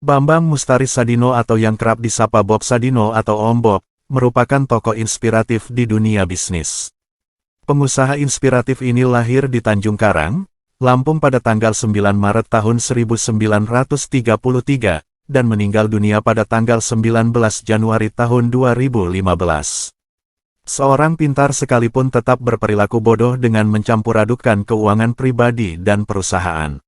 Bambang Mustari Sadino atau yang kerap disapa Bob Sadino atau Om Bob, merupakan tokoh inspiratif di dunia bisnis. Pengusaha inspiratif ini lahir di Tanjung Karang, Lampung pada tanggal 9 Maret tahun 1933, dan meninggal dunia pada tanggal 19 Januari tahun 2015. Seorang pintar sekalipun tetap berperilaku bodoh dengan mencampuradukan keuangan pribadi dan perusahaan.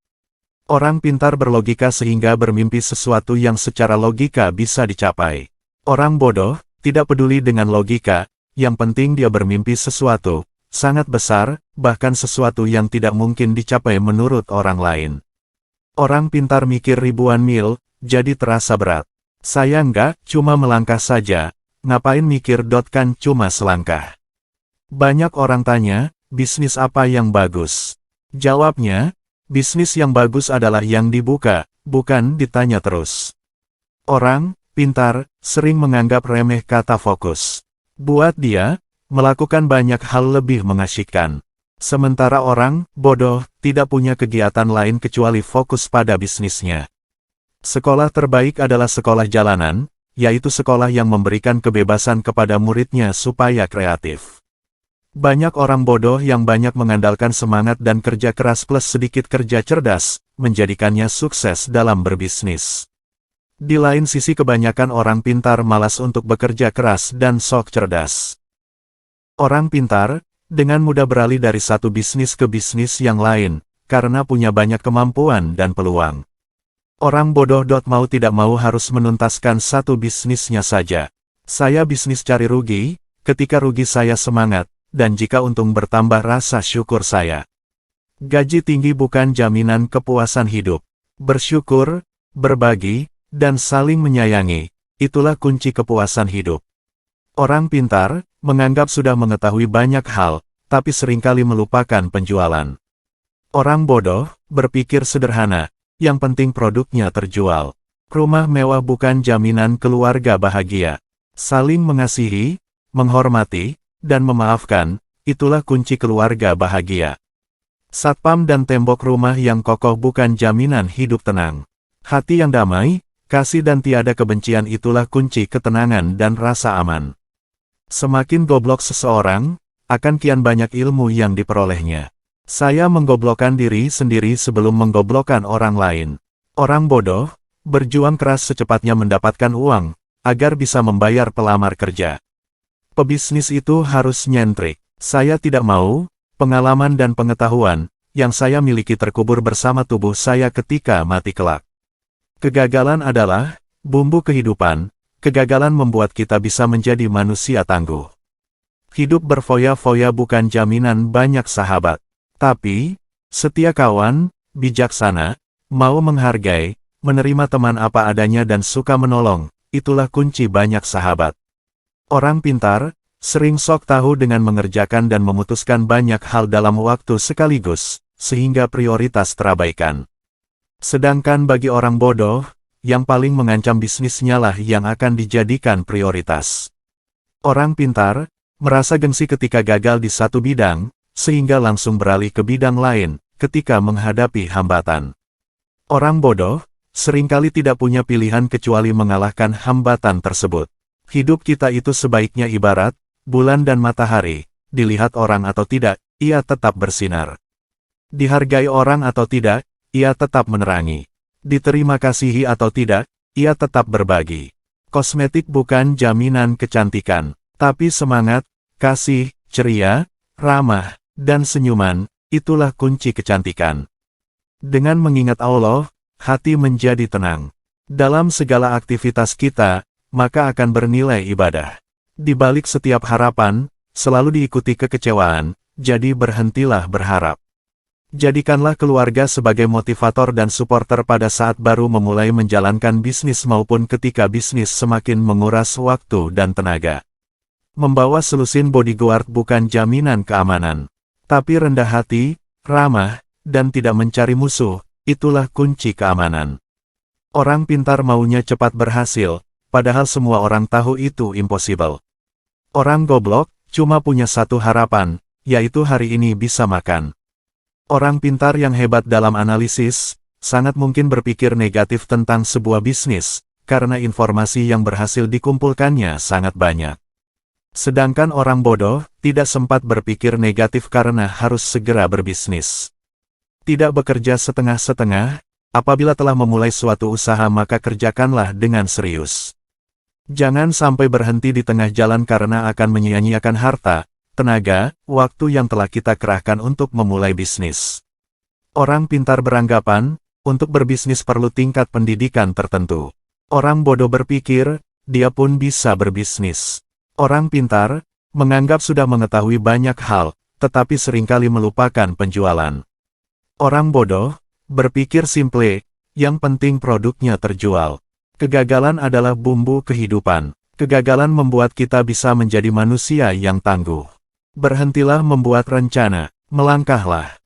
Orang pintar berlogika sehingga bermimpi sesuatu yang secara logika bisa dicapai. Orang bodoh tidak peduli dengan logika, yang penting dia bermimpi sesuatu sangat besar, bahkan sesuatu yang tidak mungkin dicapai menurut orang lain. Orang pintar mikir ribuan mil, jadi terasa berat. Saya enggak, cuma melangkah saja, ngapain mikir kan cuma selangkah. Banyak orang tanya, bisnis apa yang bagus? Jawabnya, bisnis yang bagus adalah yang dibuka, bukan ditanya terus. Orang pintar sering menganggap remeh kata fokus. Buat dia, melakukan banyak hal lebih mengasyikkan. Sementara orang bodoh tidak punya kegiatan lain kecuali fokus pada bisnisnya. Sekolah terbaik adalah sekolah jalanan, yaitu sekolah yang memberikan kebebasan kepada muridnya supaya kreatif. Banyak orang bodoh yang banyak mengandalkan semangat dan kerja keras plus sedikit kerja cerdas, menjadikannya sukses dalam berbisnis. Di lain sisi kebanyakan orang pintar malas untuk bekerja keras dan sok cerdas. Orang pintar, dengan mudah beralih dari satu bisnis ke bisnis yang lain, karena punya banyak kemampuan dan peluang. Orang bodoh mau tidak mau harus menuntaskan satu bisnisnya saja. Saya bisnis cari rugi, ketika rugi saya semangat, dan jika untung bertambah rasa syukur saya. Gaji tinggi bukan jaminan kepuasan hidup. Bersyukur, berbagi, dan saling menyayangi, itulah kunci kepuasan hidup. Orang pintar, menganggap sudah mengetahui banyak hal, tapi seringkali melupakan penjualan. Orang bodoh, berpikir sederhana, yang penting produknya terjual. Rumah mewah bukan jaminan keluarga bahagia. Saling mengasihi, menghormati, dan memaafkan, itulah kunci keluarga bahagia. Satpam dan tembok rumah yang kokoh bukan jaminan hidup tenang. Hati yang damai, kasih dan tiada kebencian itulah kunci ketenangan dan rasa aman. Semakin goblok seseorang, akan kian banyak ilmu yang diperolehnya. Saya menggoblokkan diri sendiri sebelum menggoblokkan orang lain. Orang bodoh, berjuang keras secepatnya mendapatkan uang, agar bisa membayar pelamar kerja. Pebisnis itu harus nyentrik. Saya tidak mau, pengalaman dan pengetahuan, yang saya miliki terkubur bersama tubuh saya ketika mati kelak. Kegagalan adalah bumbu kehidupan, kegagalan membuat kita bisa menjadi manusia tangguh. Hidup berfoya-foya bukan jaminan banyak sahabat. Tapi, setia kawan, bijaksana, mau menghargai, menerima teman apa adanya dan suka menolong, itulah kunci banyak sahabat. Orang pintar, sering sok tahu dengan mengerjakan dan memutuskan banyak hal dalam waktu sekaligus, sehingga prioritas terabaikan. Sedangkan bagi orang bodoh, yang paling mengancam bisnisnya lah yang akan dijadikan prioritas. Orang pintar, merasa gengsi ketika gagal di satu bidang, sehingga langsung beralih ke bidang lain, ketika menghadapi hambatan. Orang bodoh, seringkali tidak punya pilihan kecuali mengalahkan hambatan tersebut. Hidup kita itu sebaiknya ibarat bulan dan matahari, dilihat orang atau tidak, ia tetap bersinar. Dihargai orang atau tidak, ia tetap menerangi. Diterima kasihi atau tidak, ia tetap berbagi. Kosmetik bukan jaminan kecantikan, tapi semangat, kasih, ceria, ramah, dan senyuman, itulah kunci kecantikan. Dengan mengingat Allah, hati menjadi tenang. Dalam segala aktivitas kita, maka akan bernilai ibadah. Di balik setiap harapan, selalu diikuti kekecewaan, jadi berhentilah berharap. Jadikanlah keluarga sebagai motivator dan supporter pada saat baru memulai menjalankan bisnis maupun ketika bisnis semakin menguras waktu dan tenaga. Membawa selusin bodyguard bukan jaminan keamanan. Tapi rendah hati, ramah, dan tidak mencari musuh, itulah kunci keamanan. Orang pintar maunya cepat berhasil, padahal semua orang tahu itu impossible. Orang goblok, cuma punya satu harapan, yaitu hari ini bisa makan. Orang pintar yang hebat dalam analisis, sangat mungkin berpikir negatif tentang sebuah bisnis, karena informasi yang berhasil dikumpulkannya sangat banyak. Sedangkan orang bodoh, tidak sempat berpikir negatif karena harus segera berbisnis. Tidak bekerja setengah-setengah, apabila telah memulai suatu usaha maka kerjakanlah dengan serius. Jangan sampai berhenti di tengah jalan karena akan menyia-nyiakan harta, tenaga, waktu yang telah kita kerahkan untuk memulai bisnis. Orang pintar beranggapan, untuk berbisnis perlu tingkat pendidikan tertentu. Orang bodoh berpikir, dia pun bisa berbisnis. Orang pintar, menganggap sudah mengetahui banyak hal, tetapi seringkali melupakan penjualan. Orang bodoh, berpikir simple, yang penting produknya terjual. Kegagalan adalah bumbu kehidupan. Kegagalan membuat kita bisa menjadi manusia yang tangguh. Berhentilah membuat rencana, melangkahlah.